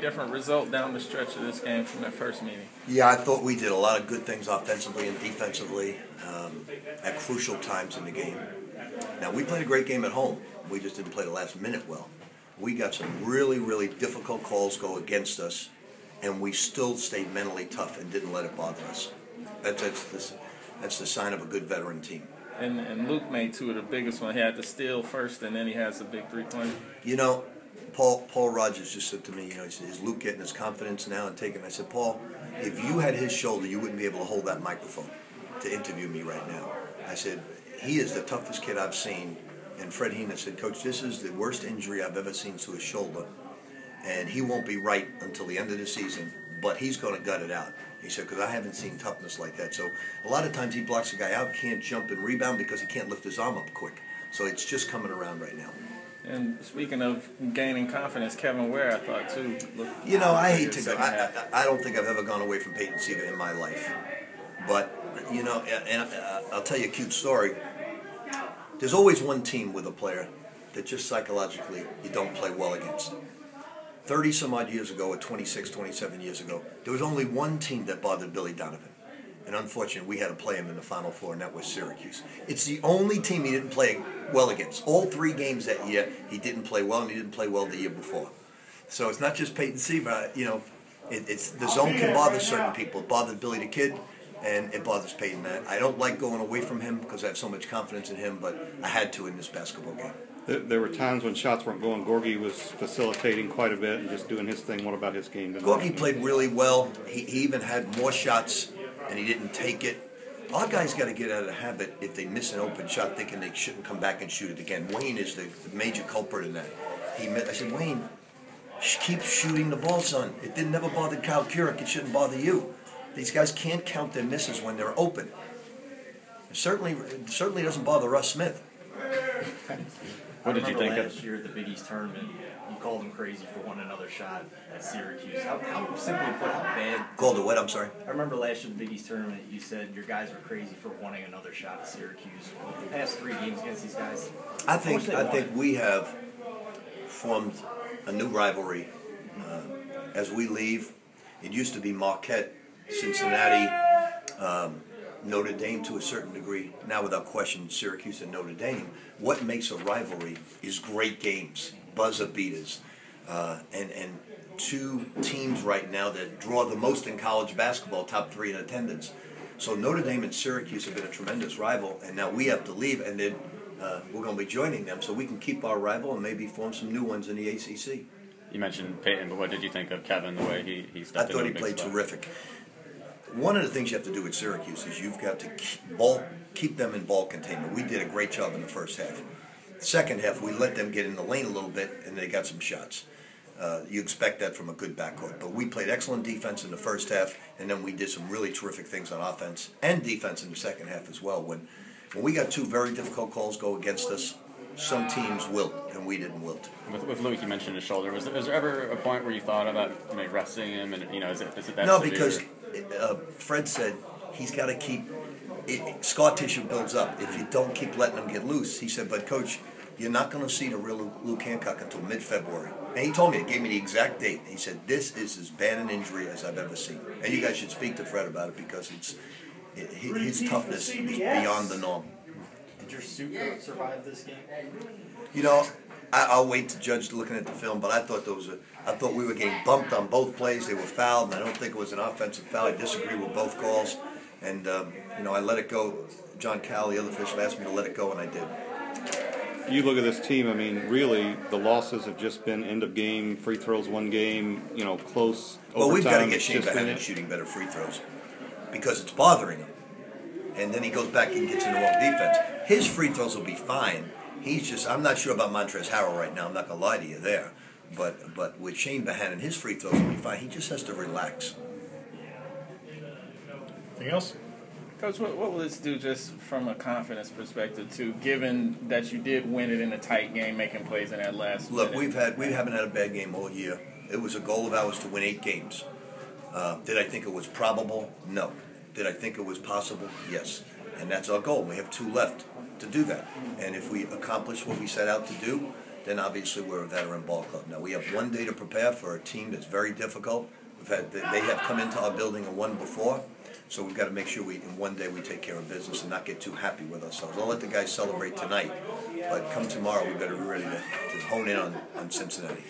Different result down the stretch of this game from that first meeting. Yeah, I thought we did a lot of good things offensively and defensively at crucial times in the game. Now, we played a great game at home. We just didn't play the last minute well. We got some really, really difficult calls go against us, and we still stayed mentally tough and didn't let it bother us. That's the sign of a good veteran team. And Luke made two of the biggest ones. He had the steal first, and then he has a big three-pointer. You know, Paul Rogers just said to me, he said, is Luke getting his confidence now and taking it? I said, Paul, if you had his shoulder, you wouldn't be able to hold that microphone to interview me right now. I said, he is the toughest kid I've seen. And Fred Heenan said, Coach, this is the worst injury I've ever seen to his shoulder. And he won't be right until the end of the season, but he's going to gut it out. He said, because I haven't seen toughness like that. So a lot of times he blocks a guy out, can't jump and rebound because he can't lift his arm up quick. So it's just coming around right now. And speaking of gaining confidence, Kevin Ware, I thought, too. You know, I hate to go. I don't think I've ever gone away from Peyton Siva in my life. But, you know, and I'll tell you a cute story. There's always one team with a player that just psychologically you don't play well against. 30-some-odd years ago, or 26, 27 years ago, there was only one team that bothered Billy Donovan. And unfortunately, we had to play him in the Final Four, and that was Syracuse. It's the only team he didn't play well against. All 3 games that year, he didn't play well, and he didn't play well the year before. So it's not just Peyton Siva. You know, it's the zone can bother certain people. It bothered Billy the Kid, and it bothers Peyton. I don't like going away from him because I have so much confidence in him, but I had to in this basketball game. There were times when shots weren't going. Gorgie was facilitating quite a bit and just doing his thing. What about his game tonight? Gorgie played really well. He even had more shots, and he didn't take it. Our guys got to get out of the habit if they miss an open shot thinking they shouldn't come back and shoot it again. Wayne is the major culprit in that. I said, Wayne, keep shooting the ball, son. It didn't never bother Kyle Keurig. It shouldn't bother you. These guys can't count their misses when they're open. It certainly doesn't bother Russ Smith. What did you think last year at the Big East tournament? You called them crazy for wanting another shot at Syracuse. How simply put, how bad? Called it what? I'm sorry. I remember last year at the Big East tournament, you said your guys were crazy for wanting another shot at Syracuse. The past 3 games against these guys, I think we have formed a new rivalry as we leave. It used to be Marquette, Cincinnati, Notre Dame to a certain degree. Now, without question, Syracuse and Notre Dame. What makes a rivalry is great games, buzzer beaters, and 2 teams right now that draw the most in college basketball, top 3 in attendance. So Notre Dame and Syracuse have been a tremendous rival, and now we have to leave, and then we're going to be joining them so we can keep our rival and maybe form some new ones in the ACC. You mentioned Peyton, but what did you think of Kevin, the way he stepped in? I thought he played terrific. One of the things you have to do at Syracuse is you've got to keep them in ball containment. We did a great job in the first half. Second half, we let them get in the lane a little bit, and they got some shots. You expect that from a good backcourt. But we played excellent defense in the first half, and then we did some really terrific things on offense and defense in the second half as well. When we got 2 very difficult calls go against us, some teams wilt, and we didn't wilt. With Luke, you mentioned his shoulder. Was there ever a point where you thought about resting him? And is it that no, severe? Because Fred said he's got to keep scar tissue builds up if you don't keep letting him get loose. He said, but Coach, you're not going to see the real Luke Hancock until mid-February. And he told me, he gave me the exact date. He said, this is as bad an injury as I've ever seen. And you guys should speak to Fred about it because his toughness is beyond the norm. Did your suit coat survive this game? You know, I'll wait to judge looking at the film, but I thought we were getting bumped on both plays. They were fouled, and I don't think it was an offensive foul. I disagree with both calls, and I let it go. John Cowell, the other official, asked me to let it go, and I did. You look at this team. I mean, really, the losses have just been end of game, free throws, 1 game, close. Well, we've got to get Shane Behan shooting better free throws because it's bothering him, and then he goes back and gets in the wrong defense. His free throws will be fine. I'm not sure about Montrezl Harrell right now. I'm not going to lie to you there. But with Shane Behan, his free throws will be fine. He just has to relax. Anything else? Coach, what will this do just from a confidence perspective, too, given that you did win it in a tight game, making plays in that last Look, minute? we haven't had a bad game all year. It was a goal of ours to win 8 games. Did I think it was probable? No. Did I think it was possible? Yes. And that's our goal. We have 2 left to do that. And if we accomplish what we set out to do, then obviously we're a veteran ball club. Now we have 1 day to prepare for a team that's very difficult. They have come into our building and won before, so we've got to make sure in 1 day we take care of business and not get too happy with ourselves. I'll let the guys celebrate tonight, but come tomorrow we better be ready to hone in on Cincinnati.